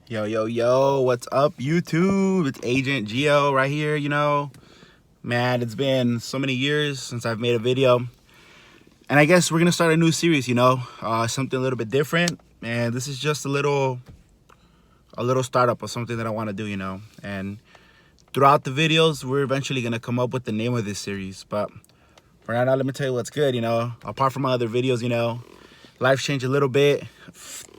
Yo, yo, yo, what's up, YouTube? It's Agent Geo right here, Man, it's been so many years since I've made a video. And I guess we're gonna start a new series, something a little bit different. And this is just a little startup of something that I wanna do, And throughout the videos, we're eventually gonna come up with the name of this series. But for now, let me tell you what's good, Apart from my other videos, life changed a little bit.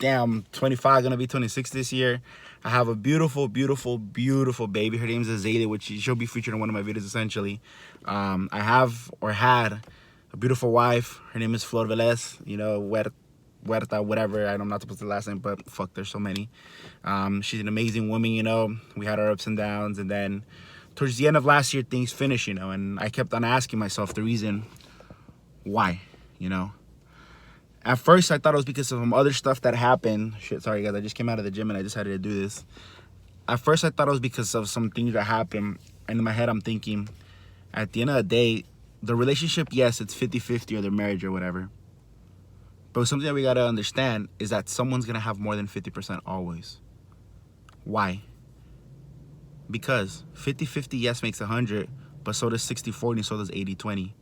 Damn, 25, gonna be 26 this year. I have a beautiful, beautiful, beautiful baby. Her name's Azalea, which she'll be featured in one of my videos essentially. I have or had a beautiful wife. Her name is Flor Velez, Huerta, whatever. I'm not supposed to last name, but fuck, there's so many. She's an amazing woman, We had our ups and downs, and then towards the end of last year, things finished, and I kept on asking myself the reason why, At first, I thought it was because of some other stuff that happened. Shit, sorry guys, I just came out of the gym and I decided to do this. At first, I thought it was because of some things that happened. And in my head, I'm thinking, at the end of the day, the relationship, yes, it's 50-50 or their marriage or whatever. But something that we gotta understand is that someone's gonna have more than 50% always. Why? Because 50-50, yes, makes 100, but so does 60-40, so does 80-20.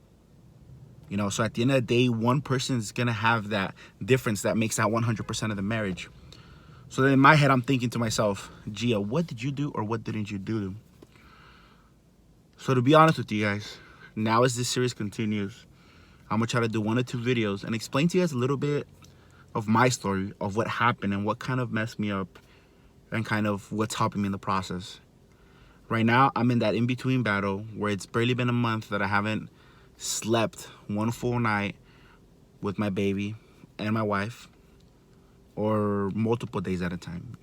So at the end of the day, one person is going to have that difference that makes that 100% of the marriage. So then in my head, I'm thinking to myself, Gia, what did you do or what didn't you do? So to be honest with you guys, now as this series continues, I'm going to try to do 1 or 2 videos and explain to you guys a little bit of my story, of what happened and what kind of messed me up and kind of what's helping me in the process. Right now, I'm in that in-between battle where it's barely been a month that I haven't slept one full night with my baby and my wife, or multiple days at a time,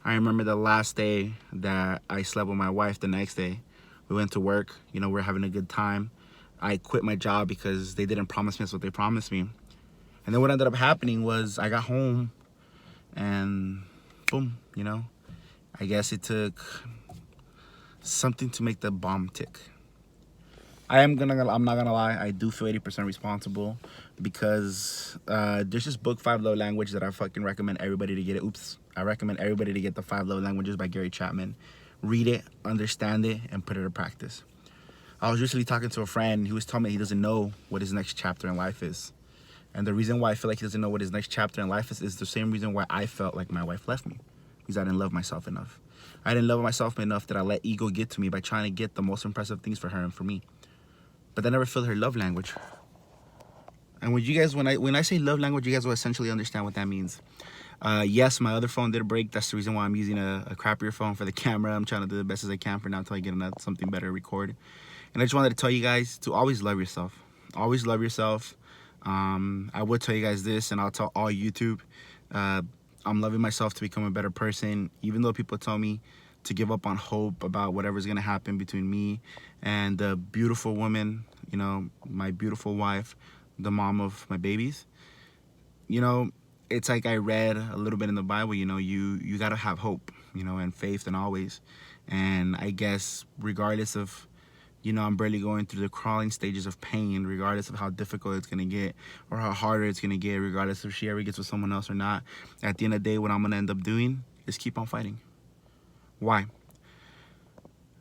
I remember the last day that I slept with my wife. The next day we went to work, we're having a good time. I quit my job because they didn't promise me what they promised me. And then what ended up happening was I got home and boom, I guess it took something to make the bomb tick. I'm not gonna lie, I do feel 80% responsible because there's this book, 5 Love Language, that I fucking recommend everybody to get it. I recommend everybody to get the 5 Love Languages by Gary Chapman. Read it, understand it, and put it to practice. I was recently talking to a friend. He was telling me he doesn't know what his next chapter in life is. And the reason why I feel like he doesn't know what his next chapter in life is the same reason why I felt like my wife left me. Because I didn't love myself enough. I didn't love myself enough that I let ego get to me by trying to get the most impressive things for her and for me. But I never feel her love language. And when I say love language, you guys will essentially understand what that means. Yes, my other phone did break. That's the reason why I'm using a crappier phone for the camera. I'm trying to do the best as I can for now until I get something better to record. And I just wanted to tell you guys to always love yourself. Always love yourself. I would tell you guys this, and I'll tell all YouTube. I'm loving myself to become a better person, even though people tell me to give up on hope about whatever's gonna happen between me and the beautiful woman, my beautiful wife, the mom of my babies. It's like I read a little bit in the Bible, you gotta have hope, and faith and always. And I guess regardless of, I'm barely going through the crawling stages of pain, regardless of how difficult it's gonna get or how harder it's gonna get, regardless if she ever gets with someone else or not, at the end of the day, what I'm gonna end up doing is keep on fighting. Why?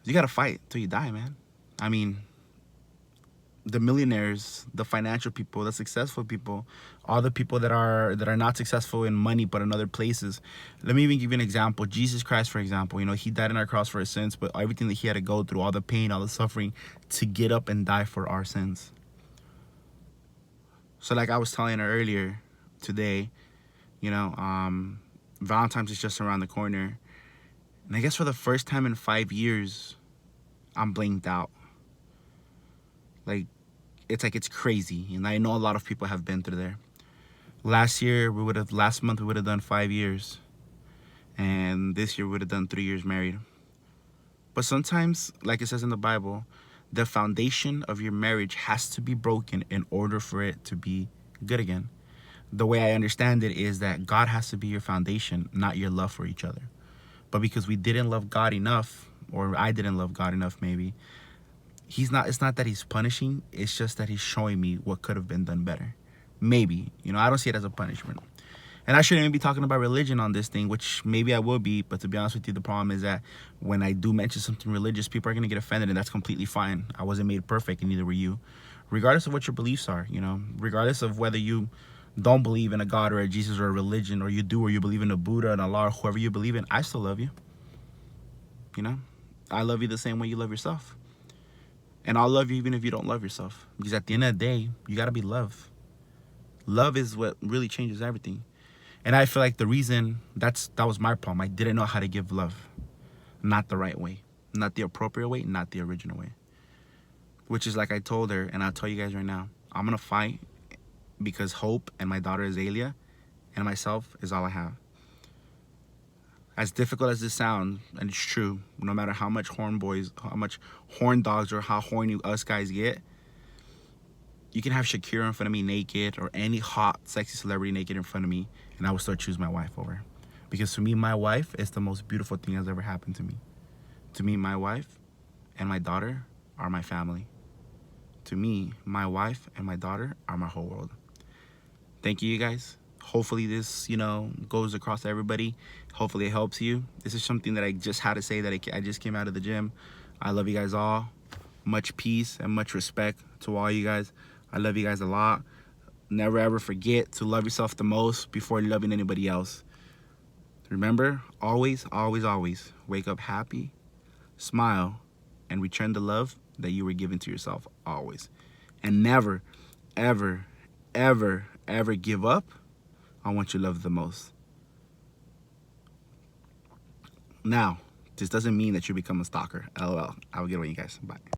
You gotta fight till you die, man. I mean, the millionaires, the financial people, the successful people, all the people that are not successful in money but in other places. Let me even give you an example. Jesus Christ, for example, he died on our cross for his sins, but everything that he had to go through, all the pain, all the suffering, to get up and die for our sins. So like I was telling her earlier today, Valentine's is just around the corner. And I guess for the first time in 5 years, I'm blanked out. It's crazy. And I know a lot of people have been through there. Last month we would have done 5 years. And this year we would have done 3 years married. But sometimes, like it says in the Bible, the foundation of your marriage has to be broken in order for it to be good again. The way I understand it is that God has to be your foundation, not your love for each other. But because we didn't love God enough, or I didn't love God enough maybe, it's not that he's punishing, it's just that he's showing me what could have been done better. Maybe, I don't see it as a punishment. And I shouldn't even be talking about religion on this thing, which maybe I will be, but to be honest with you, the problem is that when I do mention something religious, people are going to get offended, and that's completely fine. I wasn't made perfect, and neither were you. Regardless of what your beliefs are, you know, regardless of whether you don't believe in a God or a Jesus or a religion, or you do, or you believe in a Buddha and Allah or whoever you believe in, I still love you. You know, I love you the same way you love yourself. And I'll love you even if you don't love yourself. Because at the end of the day, you got to be loved. Love is what really changes everything. And I feel like the reason that was my problem. I didn't know how to give love. Not the right way. Not the appropriate way. Not the original way. Which is like I told her, and I'll tell you guys right now. I'm going to fight because Hope and my daughter Azalea and myself is all I have. As difficult as this sounds, and it's true, no matter how much horn dogs or how horny us guys get, you can have Shakira in front of me naked, or any hot, sexy celebrity naked in front of me, and I will still choose my wife over. Because for me, my wife is the most beautiful thing that's ever happened to me. To me, my wife and my daughter are my family. To me, my wife and my daughter are my whole world. Thank you, guys. Hopefully this, you know, goes across to everybody. Hopefully it helps you. This is something that I just had to say, that I just came out of the gym. I love you guys all. Much peace and much respect to all you guys. I love you guys a lot. Never ever forget to love yourself the most before loving anybody else. Remember, always, always, always wake up happy, smile, and return the love that you were given to yourself, always. And never, ever, ever, ever give up on what you love the most. Now, this doesn't mean that you become a stalker. LOL. Have a good one, you guys. Bye.